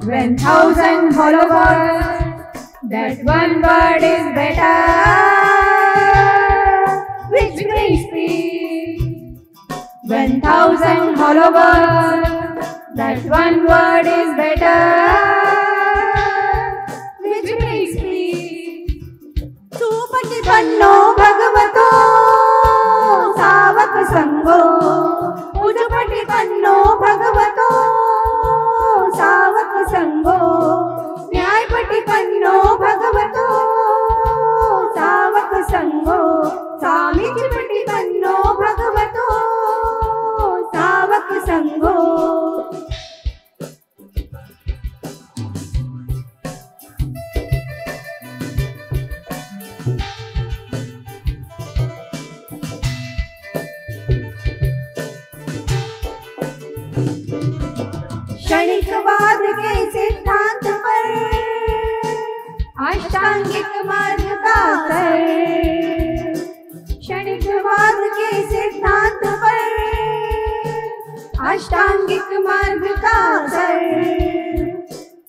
When thousand hollow words, that one word is better, which brings peace. When thousand hollow words, that one word is better, which brings peace. सुपति बन्नो भगवतो सावक संगो उजपति बन्नो भगवतो सावक संगो न्यायपति पन्नो भगवतो सावक संगो सामीचपति पन्नो भगवतो सावक संगो क्षणिकवाद के सिद्धांत पर अष्टांगिक मार्ग का असर क्षणिकवाद के सिद्धांत पर अष्टांगिक मार्ग का असर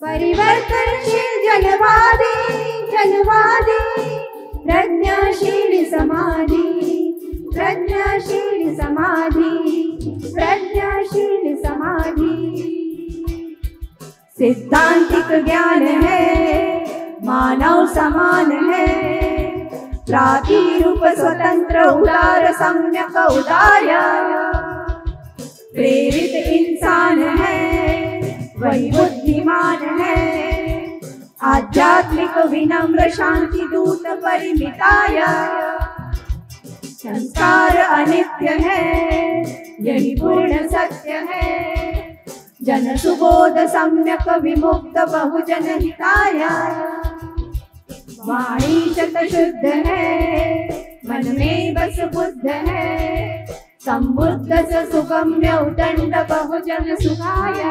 परिवर्तनशील जनवादी जनवादी प्रज्ञाशील समाधि प्रज्ञाशील समाधि प्रज्ञाशील समाधि सिद्धांतिक ज्ञान है मानव समान है प्रातिरूप स्वतंत्र उदार सम्यक उदार प्रेरित इंसान है वही बुद्धिमान है आध्यात्मिक विनम्र शांति दूत परिमिताय संस्कार अनित्य है यही पूर्ण सत्य है जन सुबोध सम्यक विमुक्त बहुजन हिताय वाणी शतशुद्ध है मन में बस बुद्ध है संबुद्ध सुगम्य उदंड बहुजन सुखाय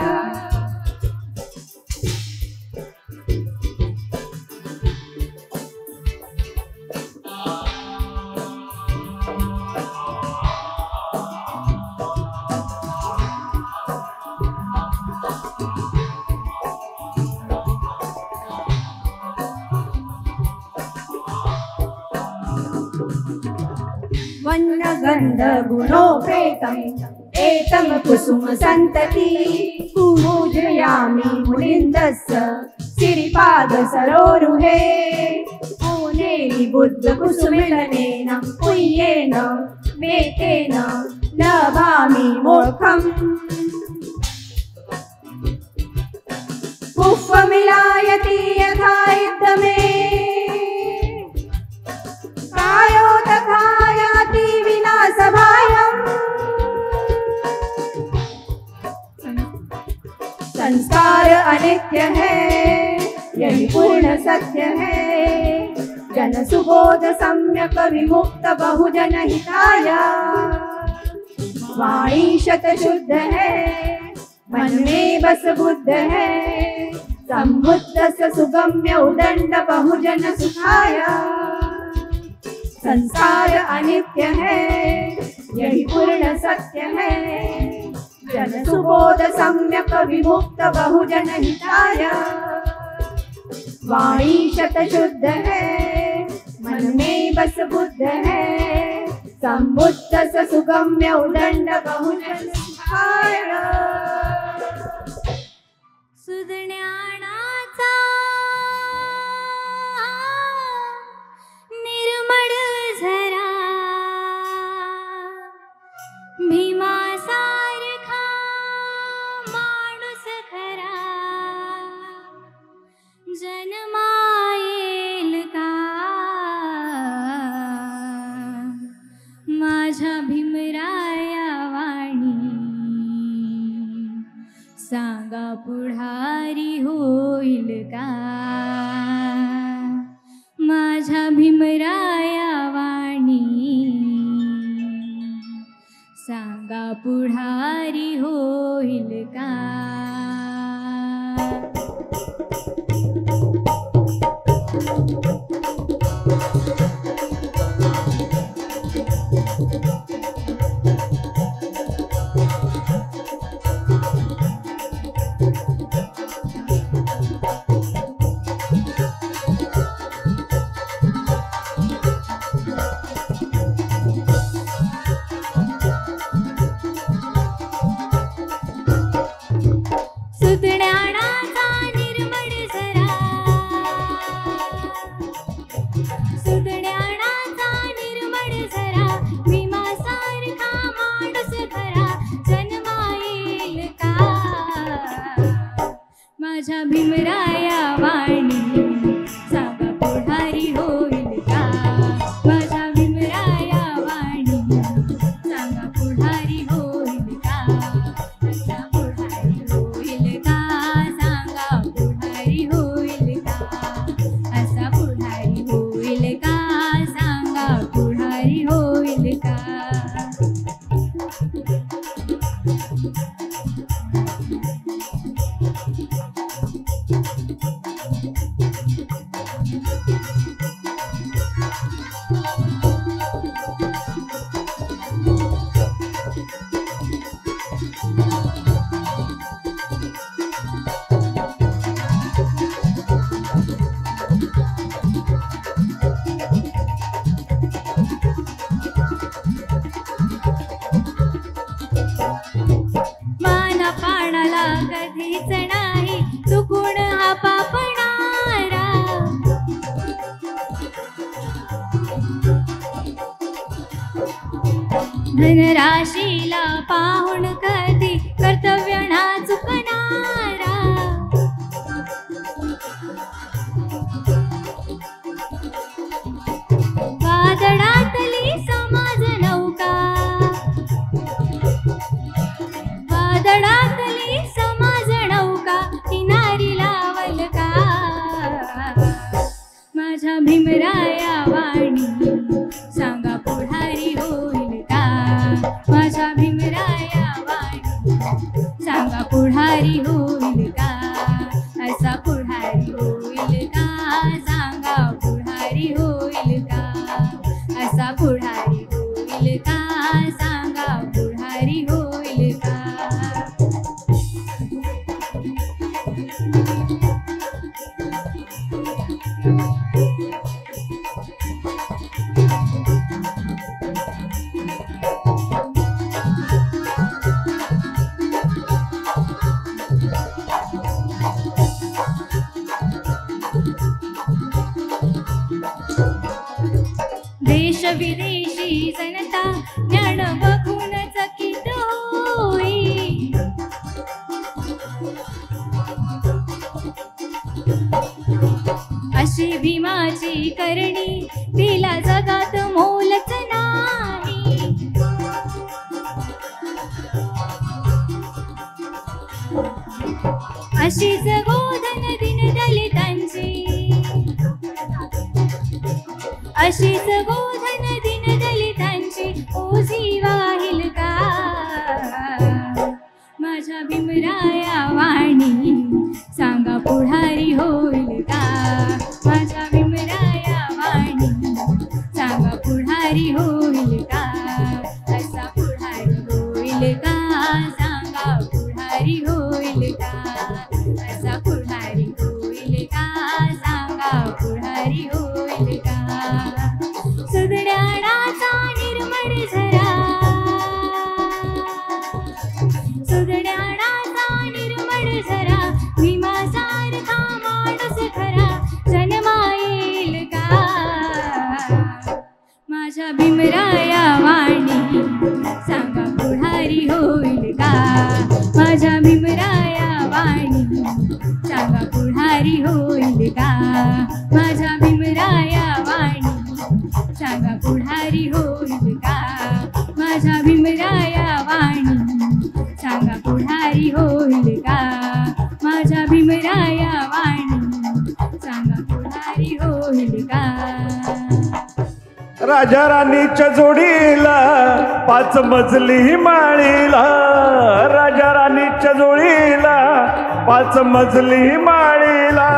वन्नगन्ध गुणोपेतम् एतं कुसुम सन्तति पूजयामि मुनिन्दस्य सिरिपाद सरोरुहे पूनेनि बुद्ध कुसुमिलनेन पुय्येन मेतेन लभामि मोक्षम् पुष्पमिलायति यथा इदमे कायो तथा याति विनाशभायम् संस्कार अनित्य है यही पूर्ण सत्य है जन सुबोध सम्यक विमुक्त बहुजन हिताय वाणी शत शुद्ध है मन में बस बुद्ध है संबुद्ध सुगम्य उदंड बहुजन सुखाय संसार अनित्य है यही पूर्ण सत्य है जन सुबोध सम्यक विमुक्त बहुजन हिताय वाणी शत शुद्ध है मन में बस बुद्ध है संबुद्ध सुगम्य उदंड बहुजन सुखाय सुज्ञानाचा निर्मळ झरा भीमासारखा माणूस खरा जन्मायेल का माझ्या भीमराया वाणी सांगा पुढारी होईल का माझ्या भीमराया वाणी सांगा पुढारी होईल का सुज्ञानाचा निर्मळ झरा सुज्ञानाचा निर्मळ झरा भीमासारखा माणूस खरा जन्मायेल का माझ्या भीमराया वाणी सांगा पुढारी होईल का माझ्या भीमराया वाणी सांगा पुढारी होईल का असा पुढारी होईल का सांगा पुढारी होईल का असा पुढारी होईल का सांगा पुढारी होईल का माना पाणाला कधीच नाही चुकून हा पापणारा धनराशीला पाहून कधी कर्तव्य ना चुकणारा वादळातली समाज नौका वादळातली समाज नौका किनारी लावल का माझ्या भीमराया वाणी सांगा पुढारी होईल का माझ्या भीमराया वाणी सांगा पुढारी होईल का असा पुढारी होईल का सांगा पुढारी होईल का असा पुढारी होईल का सांगा पुढारी होईल का विदेशी जनता ज्ञान बघून चकित होई. अशी भीमाची करणी तिला जगात मोलच नाही. अशीच गोधन दिन दलितांची, अशीच गोधन दिन दलितांची ओझी वाहिल का. माझ्या भीमराया वाणी सांगा पुढारी होईल का. माझ्या भीमराया वाणी सांगा पुढारी होईल का. असा पुढारी होईल का, सांगा पुढारी होईल का. असा पुढारी होईल का, सांगा पुढारी होईल का. सुदण्याचा निर्मळ झरा, सुदण्याचा निर्मळ झरा भीमासारखा माणूस खरा जन्मा येईल का. माझ्या भीमराया वाणी सांगा पुढारी होईल का. माझ्या भीमराया वाणी सांगा पुढारी होईल का. माझ्या भीमराया वाणी सांगा पुढारी होईल का. माझ्या भीमराया वाणी सांगा पुढारी होईल का. माझ्या भीमराया वाणी सांगा पुढारी होईल का. राजा राणीच्या जोडीला 5 मजली माळीला. राजा राणीच्या जोडीला 5 मजली माळीला.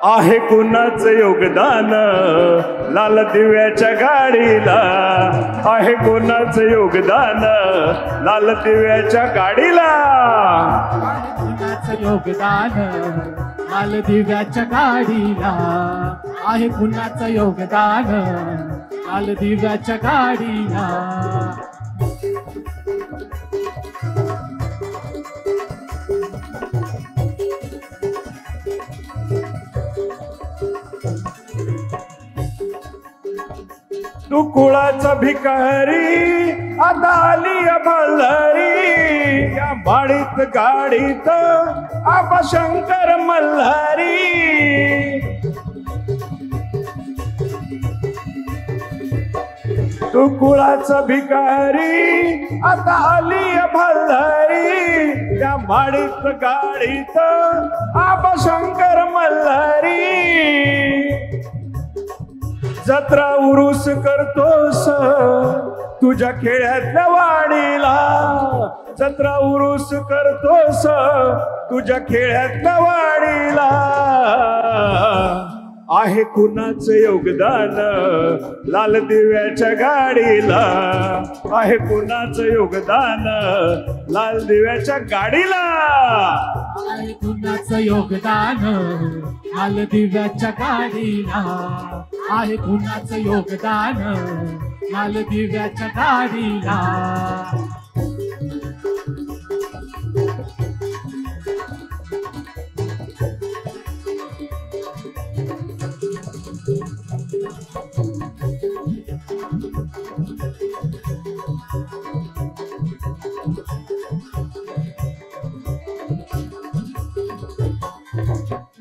आहे कुणाचं योगदान लाल दिव्याच्या गाडीला. आहे कुणाचं योगदान लाल दिव्याच्या गाडीला. कुणाचं योगदान लाल दिव्याच्या गाडीला. आहे कुणाचं योगदान लाल दिव्याच्या गाडीला. तू कुळाचा भिकारी आता आली मल्हारी. या बाडीत गाडीत आबा शंकर मल्हारी. तू कुळाचा भिकारी आता आली मल्हारी. या बाडीत गाडीत आबा शंकर मल्हारी. जत्रा उरूस करतोस तुझ्या खेळ्यातल्या वाडीला. जत्रा उरूस करतोस तुझ्या खेळ्यातल्या वाडीला. आहे कुणाचं योगदान लाल दिव्याच्या गाडीला. आहे कुणाचं योगदान लाल दिव्याच्या गाडीला. आहे कुणाचं योगदान लाल दिव्याच्या गाडीला. आहे कुणाचं योगदान लाल दिव्याच्या गाडीला.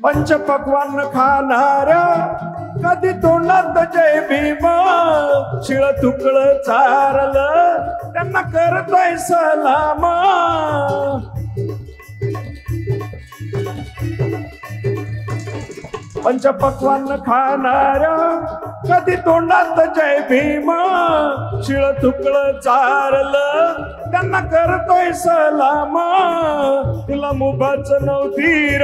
पंचपक्वान्न खाणाऱ्या कधी तोंडात जय भीम. शिळ तुकळ चारलं त्यांना करतोय सलाम. पंचपक्वान्न खाणाऱ्या कधी तोंडात जय भीम. शिळ तुकळ चारलं त्यांना करतोय सलाम. तुला मुभाच नवतीर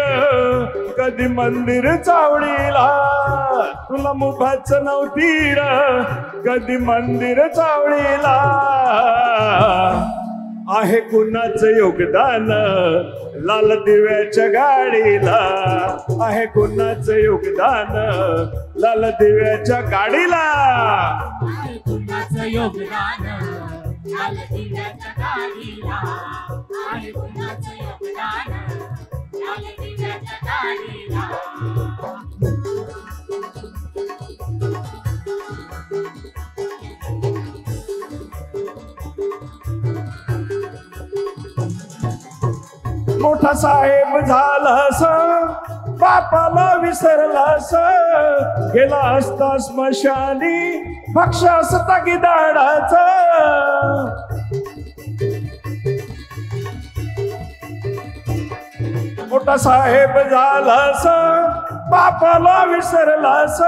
कधी मंदिर चावडीला. तुला मुभाच नवतीर कधी मंदिर चावडीला. आहे कुणाचं योगदान लाल दिव्याच्या गाडीला. आहे कुणाचं योगदान लाल दिव्याच्या गाडीला. आहे कुणाचं योगदान लाल दिव्याच्या गाडीला. आहे कुणाचं योगदान लाल दिव्याच्या गाडीला. मोठा साहेब झालास बापाला विसरलास गेला असता स्मशानी भक्ष असता गिधाडाचा मोठा साहेब झालास बापाला विसरलास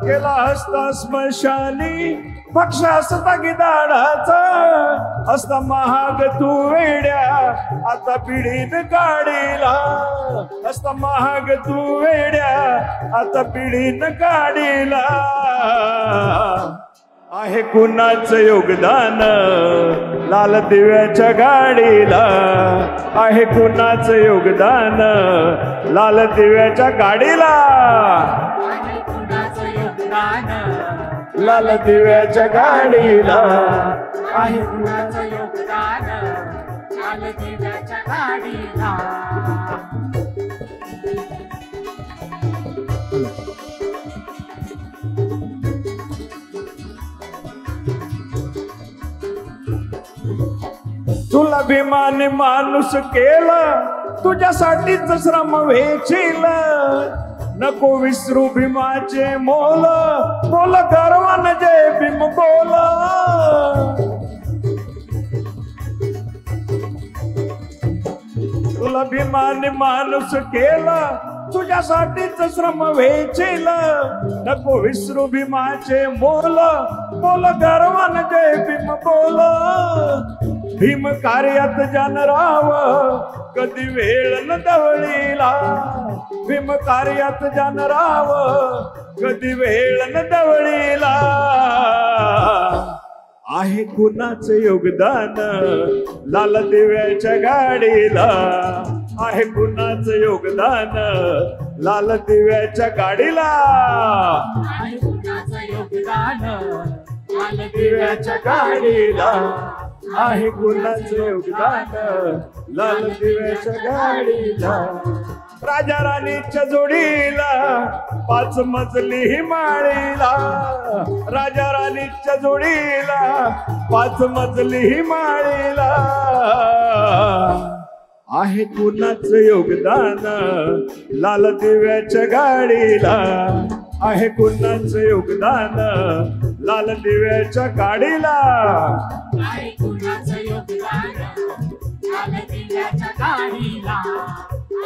गेला असता स्मशानी भक्ष असता गिधाडाचा असता महाग तू वेड्या आता पिढीन गाडीला असता महाग तू वेड्या आता पिढीन गाडीला आहे कुणाचं योगदान लाल दिव्याच्या गाडीला आहे कुणाचं योगदान लाल दिव्याच्या गाडीला आहे कुणाचं योगदान लाल दिव्याच्या गाडीला आहे कुणाचं योगदान लाल दिव्याच्या गाडीला तुला भीमाने माणूस केला तुझ्यासाठीच श्रम वेचील नको विसरू भीमाचे मोल बोल गर्वान जय भीम बोल तुला भीमाने माणूस केला तुझ्यासाठीच श्रम वेचील नको विसरू भीमाचे मोल बोल गर्वान जय भीम बोल भीम कार्यात जानराव कधी वेळ न दवळीला भीम कार्यात जानराव कधी वेळ न दवळीला आहे कुणाचं योगदान लाल दिव्याच्या गाडीला आहे कुणाचं योगदान लाल दिव्याच्या गाडीला आहे कुणाचं योगदान लाल दिव्याच्या गाडीला आहे कुणाचं योगदान लाल दिव्याच्या गाडीला राजा राणीच्या जोडीला 5 मजली माळीला राजा राणीच्या जोडीला 5 मजली माळीला आहे कुणाचं योगदान लाल दिव्याच्या गाडीला आहे कुणाचं योगदान लाल दिव्याच्या गाडीला आहे कुणाचं योगदान लाल दिव्याच्या गाडीला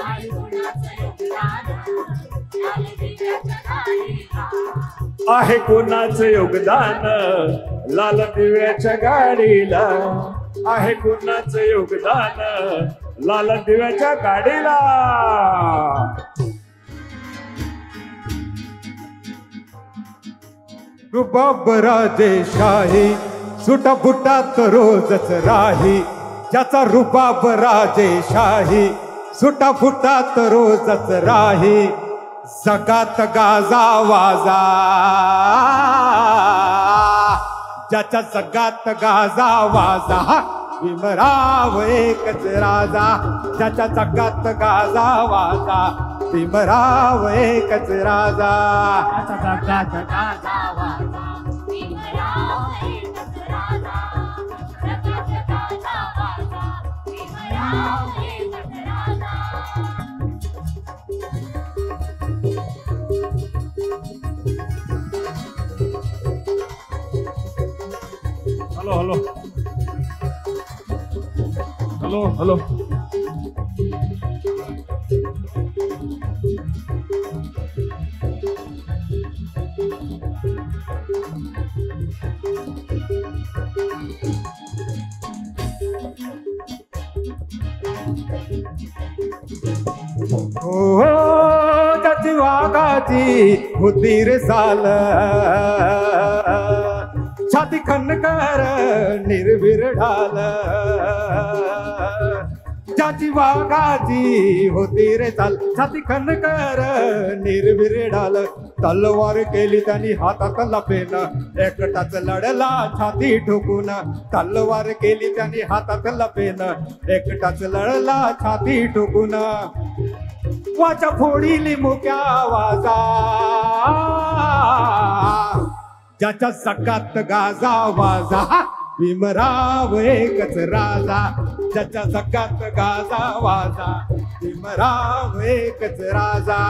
आहे कुणाचं योगदान लाल दिव्याच्या गाडीला आहे कुणाचं योगदान लाल दिव्याच्या गाडीला आहे कुणाचं योगदान लाल दिव्याच्या गाडीला रुबाब राजेशाही सुटा बुटात रोजच राही ज्याचा रुबाब राजेशाही सुटा फुटात रोजच राही जगात गाजा वाजा ज्याच्या जगात गाजा वाजा भीमराव एकच राजा ज्याच्या जगात गाजा वाजा भीमराव एकच राजा आता जगात गाजा वाजा भीमराव एकच राजा जगात गाजा वाजा भीमराव एकच राजा हॅलो हॅलो हॅलो हॅलो हो त्याची वाघाची बुद्धीर साल छाती खणकर निर्भीर ढाल ज्याची वाघाची होती रे चाल छाती खणकर निर्भीर ढाल तलवार केली त्यांनी हातात लपेन एकटाच लढला छाती ठोकून तलवार केली त्यांनी हातात लपेन एकटाच लढला छाती ठोकून वाचा फोडीली मुक्या वाजा ज्याच्या सकात गाजा वाजा भीमराव एकच राजा ज्याच्या जगात गाजा वाजा भीमराव एकच राजा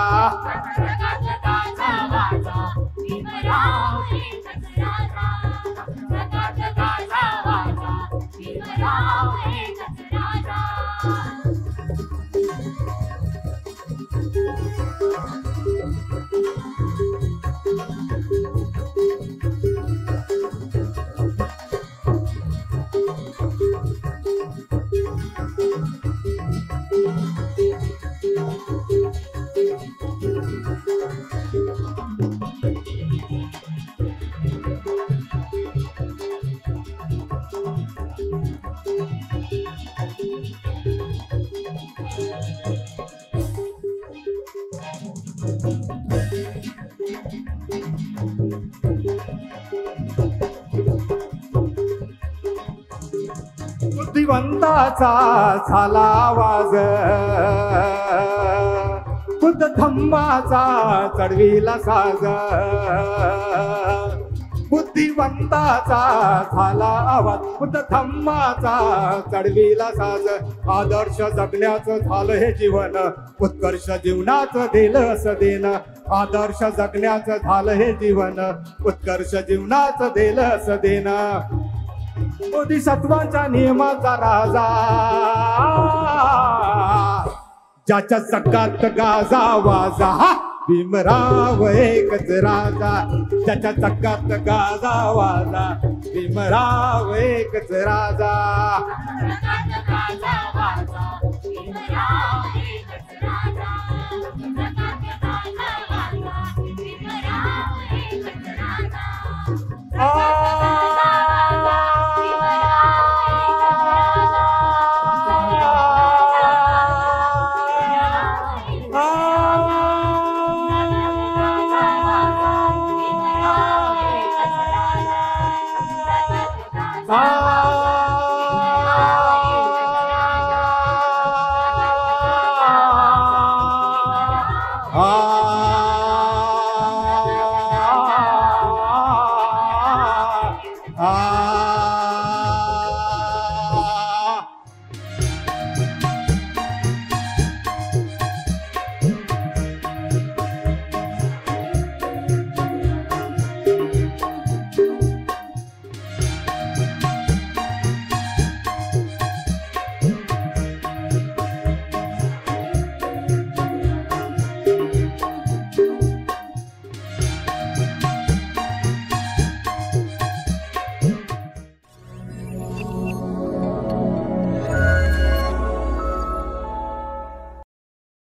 बुद्धिवंताचा झाला आवाज बुद्ध धम्माचा चढविला साज बुद्धिवंताचा झाला आवाज बुद्ध धम्माचा चढविला साज आदर्श जगण्याचं झालं हे जीवन उत्कर्ष जीवनाचं दिलं असं देणं आदर्श जगण्याचं झालं हे जीवन उत्कर्ष जीवनाचं दिलं असं देणं बोधिसत्वांच्या नियमाचा राजा ज्याच्या जगात गाजा वाजा भीमराव एकच राजा ज्याच्या जगात गाजा वाजा भीमराव एकच राजा